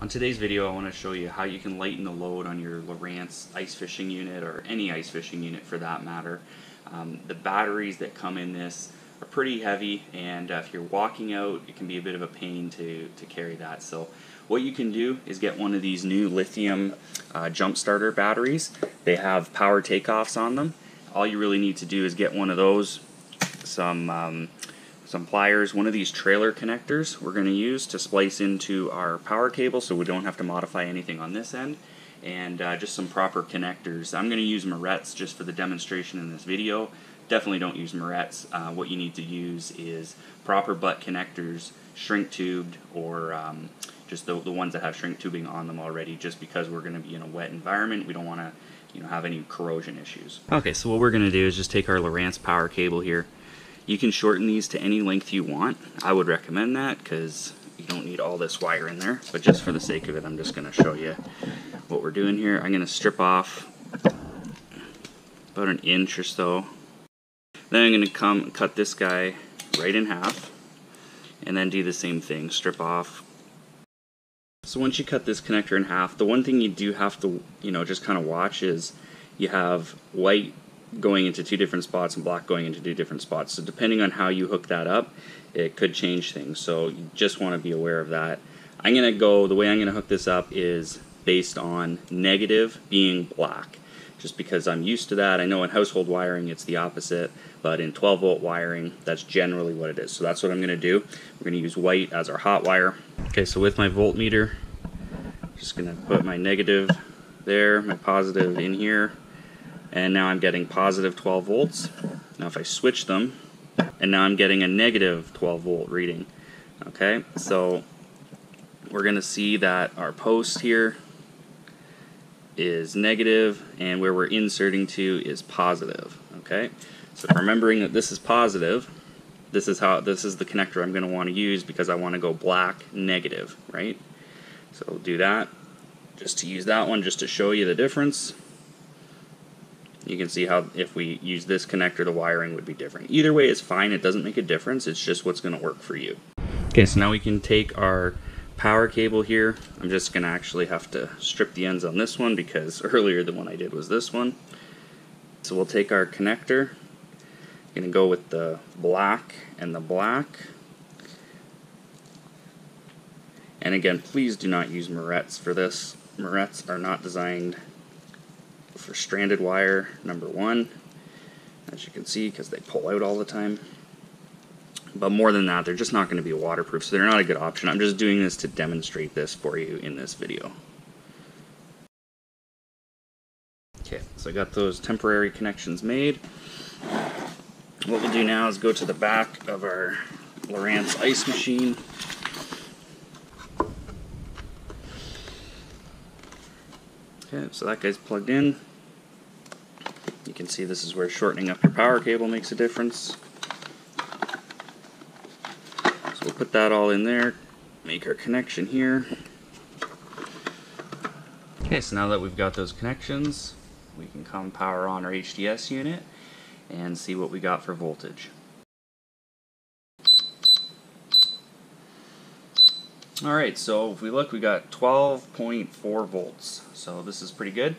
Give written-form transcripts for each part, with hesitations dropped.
On today's video, I want to show you how you can lighten the load on your Lowrance ice fishing unit, or any ice fishing unit for that matter. The batteries that come in this are pretty heavy, and if you're walking out, it can be a bit of a pain to carry that. So what you can do is get one of these new lithium jump starter batteries. They have power takeoffs on them. All you really need to do is get one of those, some pliers, one of these trailer connectors we're going to use to splice into our power cable so we don't have to modify anything on this end, and just some proper connectors. I'm going to use Moretz just for the demonstration in this video. Definitely don't use Moretz. What you need to use is proper butt connectors, shrink tubed, or just the ones that have shrink tubing on them already, just because we're going to be in a wet environment. We don't want to have any corrosion issues. Okay, so what we're going to do is just take our Lowrance power cable here. You can shorten these to any length you want. I would recommend that because you don't need all this wire in there, but just for the sake of it, I'm just going to show you what we're doing here. I'm going to strip off about an inch or so. Then I'm going to cut this guy right in half, and then do the same thing, strip off. So once you cut this connector in half, the one thing you do have to just kind of watch is you have white going into two different spots and black going into two different spots. So depending on how you hook that up, it could change things. So you just want to be aware of that. The way I'm going to hook this up is based on negative being black, just because I'm used to that. I know in household wiring it's the opposite, but in 12-volt wiring that's generally what it is. So that's what I'm going to do. We're going to use white as our hot wire. Okay, so with my voltmeter, just going to put my negative there, my positive in here, and now I'm getting positive 12 volts. Now if I switch them, and now I'm getting a negative 12 volt reading. Okay, so we're going to see that our post here is negative, and where we're inserting to is positive. Okay, so remembering that this is positive, this is the connector I'm going to want to use, because I want to go black negative, right? So we'll do that, just to use that one, just to show you the difference. You can see how if we use this connector, the wiring would be different. Either way is fine, it doesn't make a difference, it's just what's going to work for you. Okay, so now we can take our power cable here. I'm just going to actually have to strip the ends on this one, because earlier the one I did was this one. So we'll take our connector, going to go with the black and the black. And again, please do not use Moretz for this. Moretz are not designed for stranded wire, number one, as you can see, because they pull out all the time. But more than that, they're just not going to be waterproof, so they're not a good option. I'm just doing this to demonstrate this for you in this video. Okay, so I got those temporary connections made. What we'll do now is go to the back of our Lowrance ice machine. Okay, so that guy's plugged in. You can see this is where shortening up your power cable makes a difference. So we'll put that all in there, make our connection here. Okay, so now that we've got those connections, we can come power on our HDS unit and see what we got for voltage. Alright, so if we look, we got 12.4 volts, so this is pretty good.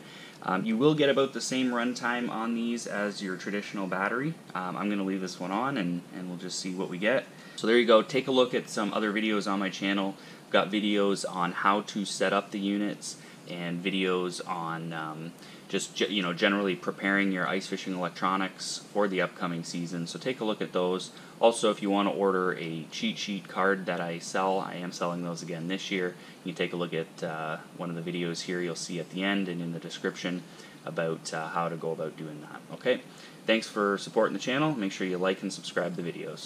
You will get about the same runtime on these as your traditional battery. I'm going to leave this one on, and we'll just see what we get. So there you go. Take a look at some other videos on my channel. I've got videos on how to set up the units, and videos on just generally preparing your ice fishing electronics for the upcoming season. So take a look at those. Also, if you want to order a cheat sheet card that I sell, I am selling those again this year. You can take a look at one of the videos here. You'll see at the end and in the description about how to go about doing that. Okay, thanks for supporting the channel. Make sure you like and subscribe the videos.